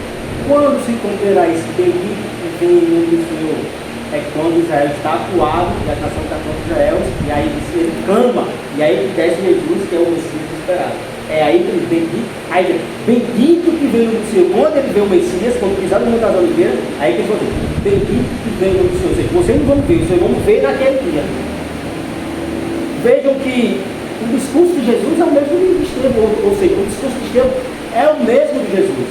Quando se cumprirá esse bendito que vem em nome do Senhor? É quando Israel está atuado, e a nação está contra Israel, e aí ele clama, e aí desce Jesus, que é o Messias esperado. É aí que ele bendito, aí bendito que vem no Senhor. Quando ele vê o Messias, quando pisar no Monte das Oliveiras, aí que ele fala assim: bendito que vem no Senhor. Ou seja, vocês não vão ver, vocês vão ver naquele dia. Vejam que o discurso de Jesus é o mesmo de Estevão, ou seja, o discurso de Estevão é o mesmo de Jesus.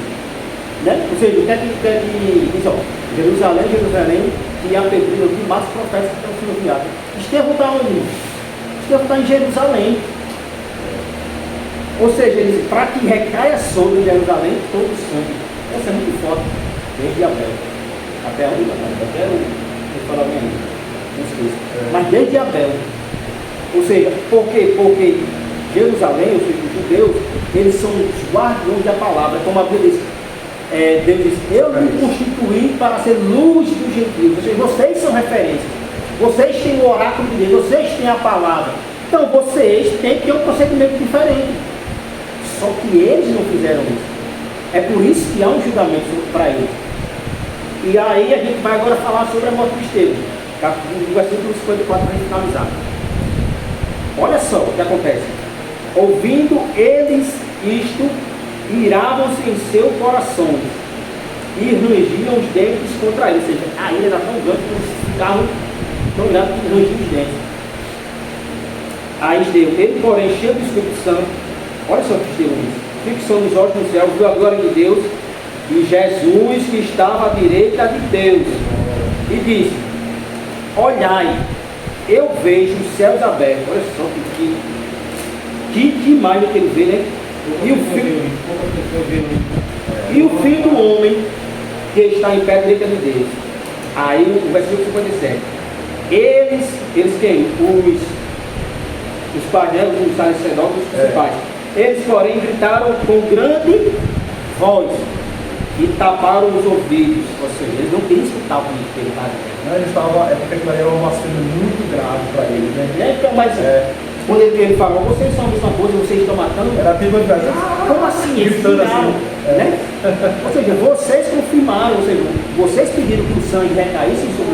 Né? Ou seja, o que é que diz, ó, Jerusalém, Jerusalém, que apedreja os demais profetas que estão sendo enviados. Estevão está onde? Estevão está em Jerusalém. Ou seja, para que recaia sobre Jerusalém todo o sangue. Essa é muito forte, desde Abel. Até onde? Até o falar bem ainda. Não esqueça. Mas desde Abel. Ou seja, por quê? Porque Jerusalém, ou seja, os judeus, eles são os guardiões da palavra. Como a Bíblia diz, Deus diz: eu me constituí para ser luz dos gentios. Ou seja, vocês são referências. Vocês têm o oráculo de Deus, vocês têm a palavra. Então vocês têm que ter um procedimento diferente. Só que eles não fizeram isso. É por isso que há um julgamento para eles. E aí a gente vai agora falar sobre a morte de Estevão. No versículo 54 para a gente finalizar. Olha só o que acontece. Ouvindo eles isto, iravam-se em seu coração e rangiam os dentes contra ele. Ou seja, a ira era tão grande que eles ficavam tão grandes que rangiam os dentes. Aí Estevão, ele porém cheio do Espírito Santo, olha só o que Estevão diz: fixando os olhos no céu, viu a glória de Deus e Jesus que estava à direita de Deus, e disse: olhai, eu vejo os céus abertos. Olha só que imagem que ele vê, né? E o filho do homem que está em pé à direita de Deus. Aí o versículo 57. Eles quem? Os painéis, os sacerdotes, os principais. Eles, porém, gritaram com grande voz e taparam os ouvidos. Ou seja, eles não queriam escutar o que ele estava dizendo. Ele estava, porque aquilo era uma blasfêmia muito grave para ele, né? Então, mas quando ele falou: vocês são a mesma coisa, vocês estão matando. Era tipo de como assim? Eles tiraram, né? Ou seja, vocês confirmaram, ou seja, vocês pediram que o sangue recaísse sobre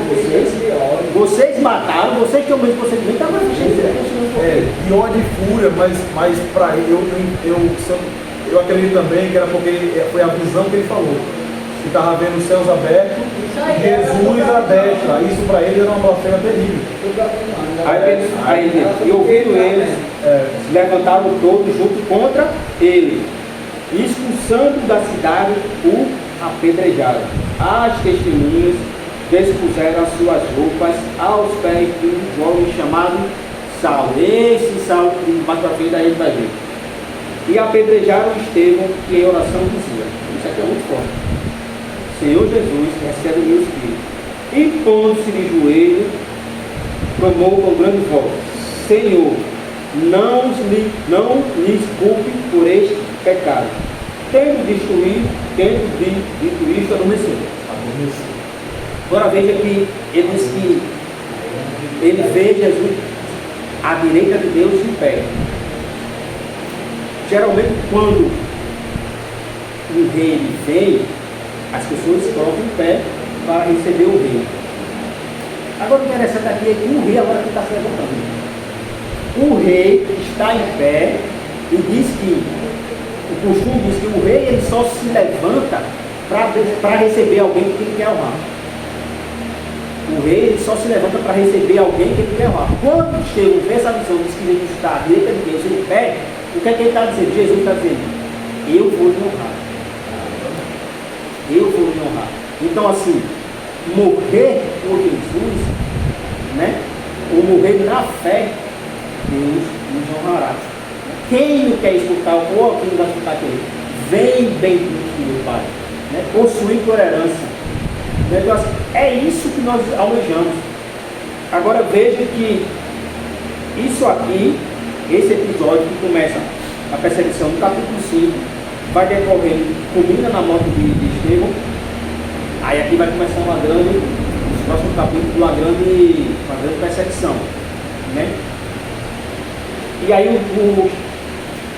vocês mataram, vocês que é o mesmo procedimento, agora de ódio e fúria, mas para ele, eu acredito também que era porque foi a visão que ele falou. Que estava vendo os céus abertos, Jesus à destra. Isso para ele era uma blasfêmia terrível. E ouvindo eles, se levantaram todos junto contra ele, e expulsando da cidade, o apedrejaram. As testemunhas despuseram as suas roupas aos pés de um jovem chamado Saulo. Esse Saulo, que mais para frente a gente vai ver. E apedrejaram Estevão, que em oração dizia: isso aqui é muito forte: Senhor Jesus, recebe o meu espírito. E pondo-se de joelho, clamou com grande voz: Senhor, não lhes culpe por este pecado. Tendo dito isto, adormeceu. Agora veja que ele diz que ele vê Jesus à direita de Deus em pé. Geralmente, quando o rei vem, as pessoas colocam em pé para receber o rei. Agora o interessante aqui é que o rei agora está se levantando. O rei está em pé e diz que, o costume diz que o rei ele só se levanta para receber alguém que ele quer honrar. O rei ele só se levanta para receber alguém que ele quer honrar. Quando Estevão vê essa missão, diz que Jesus está à direita de Deus, ele pede, o que é que ele está dizendo? Jesus está dizendo, eu vou lhe honrar. Eu vou lhe honrar. Então assim, morrer por Jesus, né? Ou morrer na fé, Deus nos honrará. Quem não quer escutar, ou quem não vai escutar aquele? Vem bendito meu Pai, né? Possuir por herança. Então, assim, é isso que nós almejamos. Agora veja que isso aqui, esse episódio que começa a perseguição no capítulo 5, vai decorrer, culmina na morte de Estevão. Aí aqui vai começar uma grande, no próximo capítulo, uma grande perseguição, né? E aí o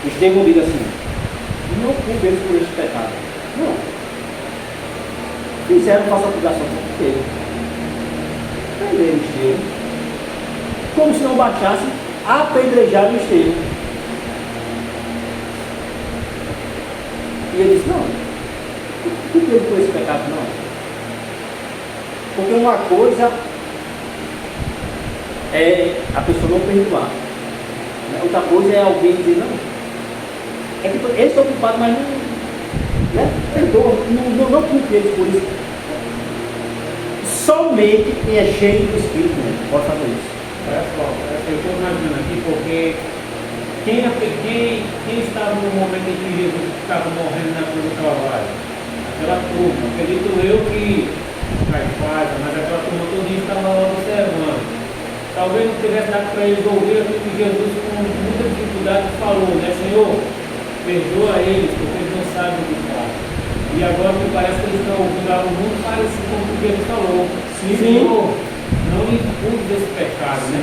Estevão diz assim, não culpe eles por esse pecado. Não. Fizeram falsa acusação contra Estevão. Prenderam Estevão. Como se não bastasse, apedrejaram Estevão. E ele disse, não, culpe ele por esse pecado, não. Porque uma coisa é a pessoa não perdoar. Outra coisa é alguém dizer, não, é que eles estão culpados, mas não, né? Perdoa, não culpe eles por isso. Somente quem é cheio do Espírito, né? Pode fazer isso. Olha só, eu estou imaginando aqui porque quem estava no momento em que Jesus estava morrendo na cruz do Calvário? Aquela turma, acredito eu que mas aquela turma toda estava lá observando. Talvez não tivesse dado para eles ouvir aquilo que Jesus com muita dificuldade falou, né? Senhor, perdoa eles, porque eles não sabem o que fazem. E agora me parece que eles estão ouvindo algo muito parecido com o que ele falou. Senhor, não impute desse pecado, né?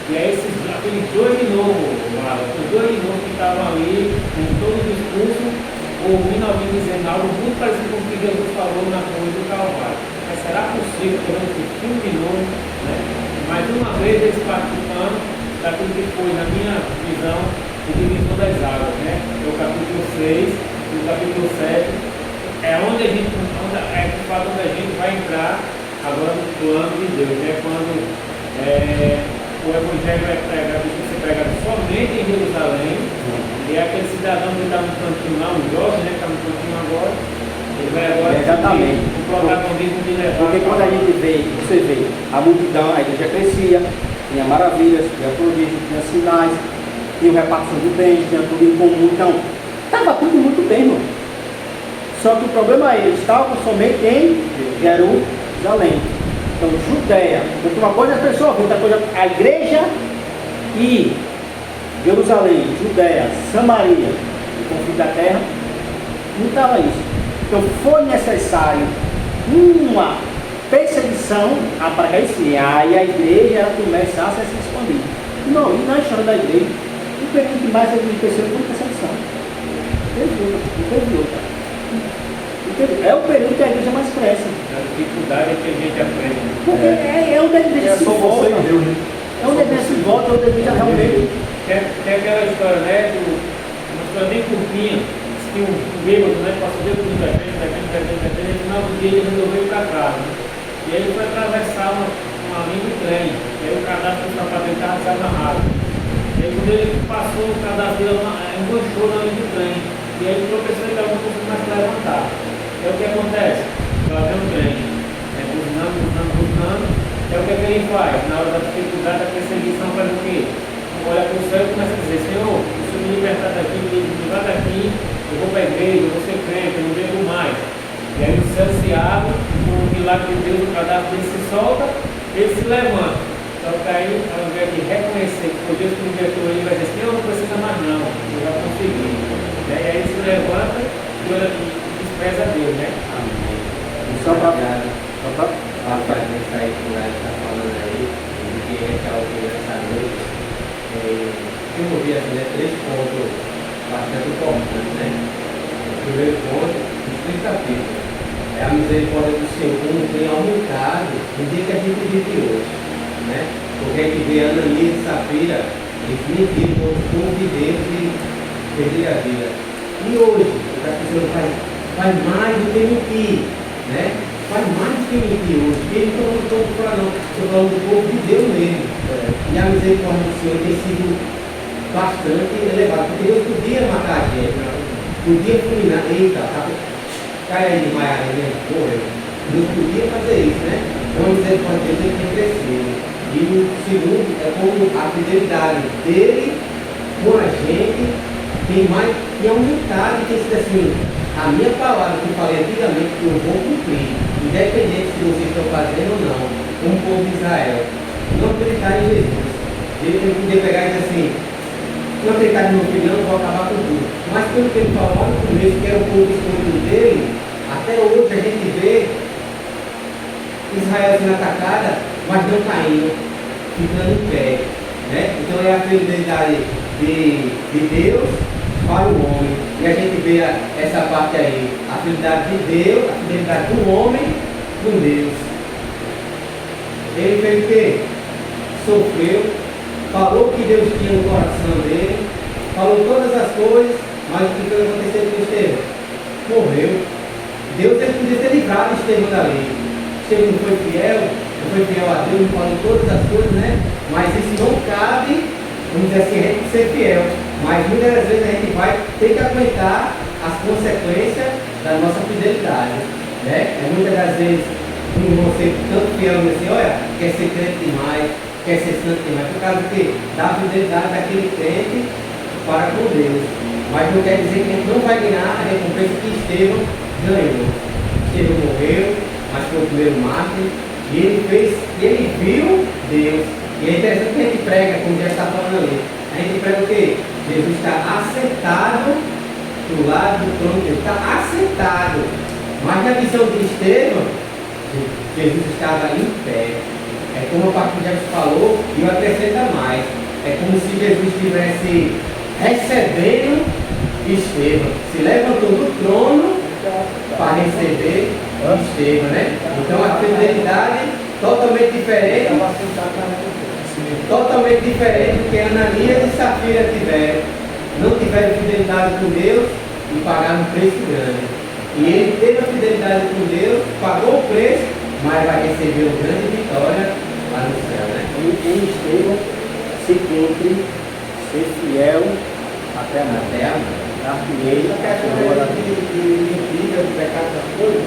E aí aqueles dois de novo, os dois de novo que estavam ali, com todo o discurso, ouvindo alguém dizendo algo muito parecido com o que Jesus falou na cruz do Calvário. Mas será possível que eu não filme de novo, né? Mais uma vez eles participando daquilo que foi, na minha visão, o divisor das águas, né? O capítulo 6 e o capítulo 7 é onde a gente, onde a gente vai entrar agora no plano de Deus, né? Quando o Evangelho é pregado, ser pregado somente em Jerusalém, e é aquele cidadão que está no cantinho lá, um jovem, né? Que está no cantinho agora, ele vai agora exatamente o protagonismo de levar. Porque quando a gente vê, você vê a multidão, a igreja crescia, tinha maravilhas, tinha prodígios, tinha sinais, tinha repartição de bens, tinha tudo em comum, então estava tudo muito bem, irmão. Só que o problema é, eles estavam somente em Jerusalém. Então, Judéia, porque uma coisa é a pessoa, outra coisa a igreja e Jerusalém, Judéia, Samaria, o conflito da terra, não estava isso. Então foi necessário uma perseguição para que aí a igreja começasse a se expandir. Não, e na história da igreja, o período que mais teve cresceu foi perseguição. Não teve outra. É o período que a igreja mais cresce. A dificuldade é que a gente aprende. Porque é onde a igreja se volta. É onde a igreja se volta, onde a igreja realmente. Tem aquela história, né? Uma história bem curtinha. Que um bêbado, né? Passou dentro do evento, e no final do dia ele resolveu ir para casa. E aí ele foi atravessar uma linha de trem. E aí o cadastro do sapato dele estava desamarrado. E aí quando ele passou, o cadastro dele enganchou na linha de trem. E aí o professor ele não conseguiu mais levantar. E aí o que acontece? Ela vem um trem, buzinando. E aí o que ele faz? Na hora da dificuldade, da perseguição, faz o quê? Olha para o céu e começa a dizer, Senhor, se eu me libertar daqui, me livrar daqui, eu vou para a igreja, eu vou ser crente, eu não bebo mais. E aí o céu se abre, com o milagre de Deus, o cadastro dele se solta, ele se levanta. Só que aí, ao invés de reconhecer que foi Deus que libertou ele, vai dizer, Senhor, não precisa mais não, eu já consegui. E aí ele se levanta e despreza a Deus, né? Amém. Só para Rapaz, nessa aí que nós está falando aí, de que é que ouviu essa noite, eu ouvi assim, três pontos bastante importantes, né? O primeiro ponto, explicativa. É a misericórdia do Senhor, como tem aumentado no dia que a gente vive hoje, né? Porque a gente vê Ananias e Safira, eles mentiram com o povo de Deus e perderam a vida. E hoje, o que a pessoa faz mais do que mentir, né? faz mais do que mentir hoje. Porque ele não estou falando, estou falando do povo de Deus mesmo. E a misericórdia do Senhor tem sido bastante elevada. Porque Deus podia matar a gente, podia fulminar. Eita, cai aí de Maiara, né? Morreu. Deus podia fazer isso, né? Então a misericórdia de Deus tem crescido. E o segundo é como a fidelidade dele com a gente tem aumentado e tem sido assim. A minha palavra que eu falei antigamente, que eu vou cumprir, independente se vocês estão fazendo ou não, como povo de Israel, não acreditar em Jesus. Ele podia pegar e dizer assim, não acreditar no meu filho, não vou acabar com tudo. Mas pelo que ele falou lá no começo, que era o povo escolhido dele, até hoje a gente vê Israel sendo atacada, mas não caindo, ficando em pé. Né? Então é a fidelidade de Deus para o homem. E a gente vê essa parte aí, a fidelidade de Deus, a fidelidade do homem com Deus. Ele fez o quê? Sofreu, falou que Deus tinha no coração dele, falou todas as coisas, mas o que foi acontecer com Estevão? Morreu. Deus ele podia ter livrado Estevão dali. Estevão não foi fiel a Deus, não falou todas as coisas, né? Mas isso não cabe, vamos dizer assim, a gente ser fiel. Mas muitas das vezes a gente vai ter que aguentar as consequências da nossa fidelidade. Né? Muitas das vezes um irmão ser tanto fiel assim, olha, quer ser crente demais, quer ser santo demais, por causa do quê? Da fidelidade daquele crente para com Deus. Mas não quer dizer que a gente não vai ganhar a recompensa que Estevão ganhou. Estevão morreu, mas foi o primeiro mártir, e ele viu Deus. E é interessante que a gente prega, como já está falando ali. A gente prega o quê? Jesus está assentado do lado do trono de Deus. Está assentado. Mas na visão de Estevão, Jesus estava em pé. É como o pastor já falou, e eu acrescento mais. É como se Jesus estivesse recebendo Estevão. Se levantou do trono para receber Estevão, né? Então a fidelidade totalmente diferente. Totalmente diferente do que Ananias e Safira tiveram. Não tiveram fidelidade com Deus e pagaram um preço grande. E ele teve a fidelidade com Deus, pagou o preço, mas vai receber uma grande vitória lá no céu, né? Em Estevão se cumpre ser fiel até a morte. Até a morte. E ele A questão de mentira, de pecado, essas coisas,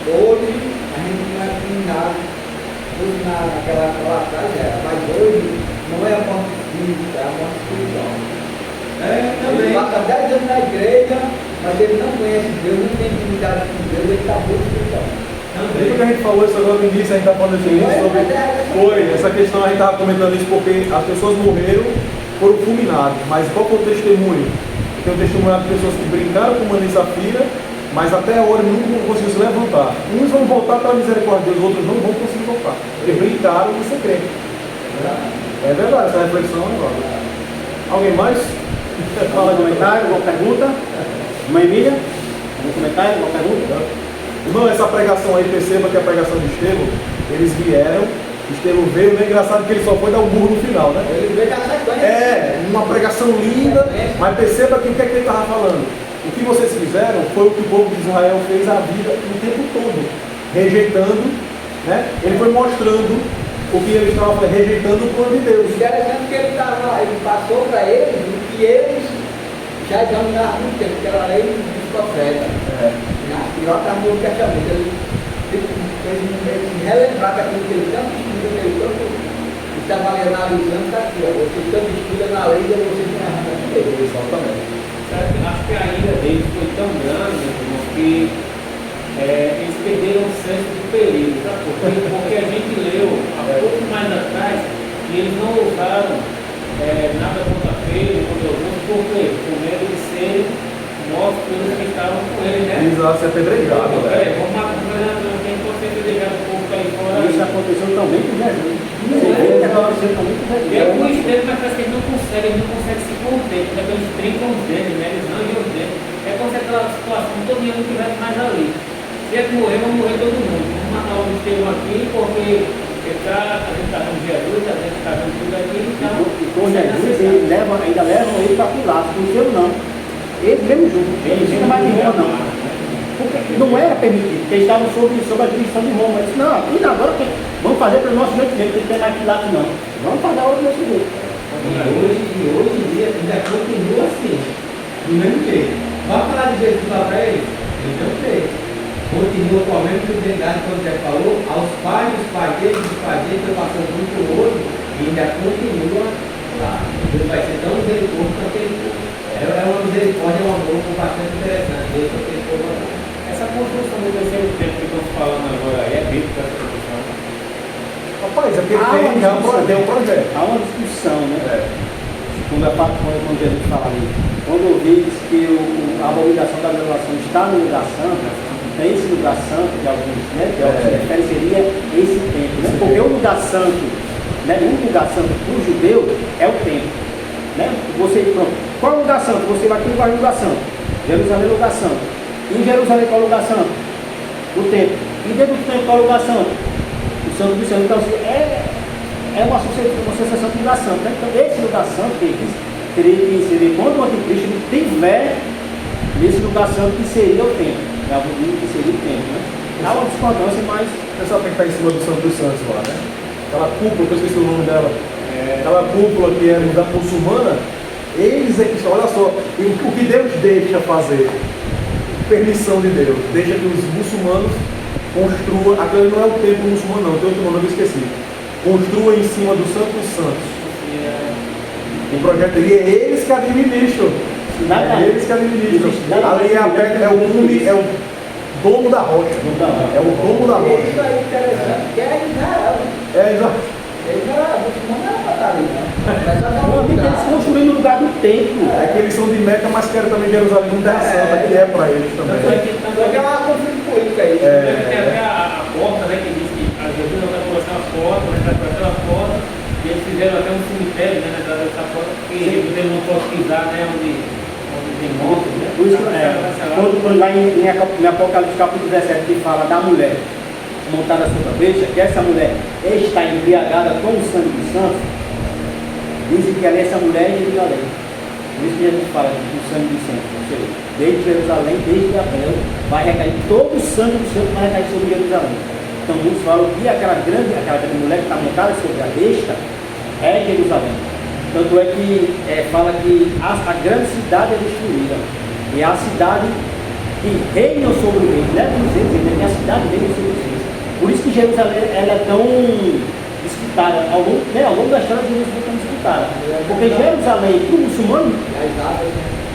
hoje a gente não é criminado. Naquela atrás era, mas hoje não é a morte física, é a morte espiritual. Ele passa 10 anos na igreja, mas ele não conhece Deus, não tem intimidade com Deus, ele está muito espiritual. Lembra que a gente falou isso agora no início, a gente está falando sobre essa questão, a gente estava comentando isso porque as pessoas morreram, foram fulminadas, mas qual foi o testemunho? Tem um testemunho de pessoas que brincaram com Ananias e Safira, mas até a hora nunca conseguiu se levantar. Uns vão voltar para a misericórdia de Deus, outros não vão conseguir voltar. Porque brincaram em secreto. É verdade, essa reflexão é agora. Alguém mais? Fala, comentário, alguma pergunta? Irmã Emília? Algum comentário, alguma pergunta? Irmão, essa pregação aí, perceba que a pregação de Estevão, eles vieram, Estevão veio, não é engraçado que ele só foi dar um burro no final, né? Ele veio da sequência. É, uma pregação linda, mas perceba que o que é que ele estava falando? O que vocês fizeram foi o que o povo de Israel fez a vida o tempo todo, rejeitando, né? Ele foi mostrando o que ele estava rejeitando o plano de Deus. Interessante que ele passou para eles o que eles já examinaram há muito tempo, que era a lei dos profetas. E lá está no questionamento. Ele se relembrar daquilo que ele tanto estuda, que ele tanto estava analisando, está aqui, ó. Vocês tanto estudam na lei, e vocês não erram na lei. Exatamente. Acho que a ira deles foi tão grande, irmão, que eles perderam o senso do perigo, sabe? Porque a gente leu há pouco mais atrás que eles não usaram nada contra Pedro, contra os outros, por quê? Com medo de serem mortos pelos que estavam com ele, né? Exato, ser apedrejado, né? Vamos matar, quem pode ser apedrejado o povo que está aí fora. Isso aconteceu também com Jesus. Você vê que aconteceu também com Jesus. É por isso mesmo, mas parece que eles não conseguem se conter, né? Eles trincam os dedos, né? Eles arranjam os dedos. É como se aquela situação todo mundo não estivesse mais ali. Se é que morrer, vamos morrer todo mundo. Vamos matar o Estevão aqui, porque a gente está com Jesus, a gente está com tudo aqui, então. E com Jesus, ainda levam ele para Pilatos, não sei não. Ele mesmo junto, ele não vai embora não. Porque não era permitido, porque eles estavam sob a jurisdição de Roma. Eles disse, não, e agora vamos fazer pelo nosso jeito mesmo, não tem mais Pilato não. Vamos fazer a hora do nosso jeito. E hoje em dia ainda continua assim, do mesmo jeito. Vai falar de Jesus lá para eles? Eles não sei. Continua com a mesma fidelidade, como você falou, aos pais dos pais deles, foi passando um para o outro, e ainda continua lá. Deus vai ser tão misericórdia quanto aquele povo. É uma misericórdia, é um amor bastante interessante. Deus com aquele povo lá. Essa construção do terceiro tempo que estamos falando agora aí é bíblica essa construção. Rapaz, aquele tem já tem um projeto. Há uma discussão, né? Quando Jesus fala ali, quando diz que a abominação da revelação está no lugar santo, então esse lugar santo de alguns, né, que se refere seria esse templo, né? Porque o lugar santo, né, um lugar santo para o judeu é o templo, né? Pronto. Qual é o lugar santo? Você vai ter um lugar santo. Jerusalém é o lugar santo. E em Jerusalém qual é o lugar santo? O templo. E dentro do templo qual é o lugar santo? O santo do céu. Então é uma sensação de lugar santo, né? Então esse lugar santo que ele diz, teria que inserir quando o anticristo tiver nesse lugar santo que seria o templo. Que seria o templo, né? Há uma discordância, mas O pessoal tem que estar em cima do Santo dos Santos lá, né? Aquela cúpula, que eu esqueci o nome dela. Aquela cúpula que é da muçulmana, eles é que estão, olha só, o que Deus deixa fazer, permissão de Deus, deixa que os muçulmanos construam, aquele não é o templo muçulmano não, tem outro nome, eu esqueci, construam em cima do Santo dos Santos. O projeto ali é eles que administram. Eles que administram. Ali é o cume, é o dono da rocha. É o dono da rocha. Isso aí interessante, que é Israel. Israel, não era para estar ali, não. eles construíram no lugar do templo. É que eles são de Meca, mas querem também Jerusalém como terra santa, que é para eles também. Tanto é que É uma conflito político aí. tem até a porta, né, que diz que a Jesus não vai colocar a porta, vai entrar por aquela porta, e eles fizeram até um cemitério, né, dessa porta, porque eles não podem pisar, né, onde tem montes, né? Por isso, quando lá em Apocalipse capítulo 17 que fala da mulher montada sobre a besta, que essa mulher está embriagada com o sangue dos santos, dizem que ali essa mulher é Jerusalém. Por isso que a gente fala do sangue dos santos. Ou seja, desde Jerusalém, desde Abel, vai recair todo o sangue dos santos, vai recair sobre Jerusalém. Então muitos falam que aquela grande mulher que está montada sobre a besta é Jerusalém. Tanto é que fala que a grande cidade é destruída. E a cidade que reina sobre o reino, leva os reis, que a cidade reina sobre os reis. Por isso que Jerusalém ela é tão disputada. Ao longo da história, Jerusalém é tão disputada. Porque Jerusalém, para o muçulmano,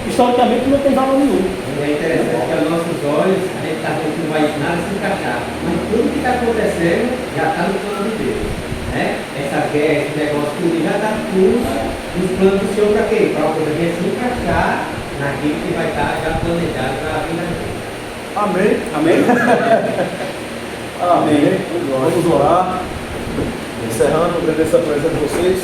historicamente não tem valor nenhum. É interessante que aos nossos olhos a gente está vendo que não vai nada se encaixar. Mas tudo que está acontecendo já está no plano de Deus. Né? Essa guerra, esse negócio, tudo já está tudo nos planos do Senhor para quê? Para a coisa vir se encaixar naquilo que vai estar já planejado para a vida dele. Amém. Amém? Amém. Vamos orar. Encerrando, agradeço a presença de vocês.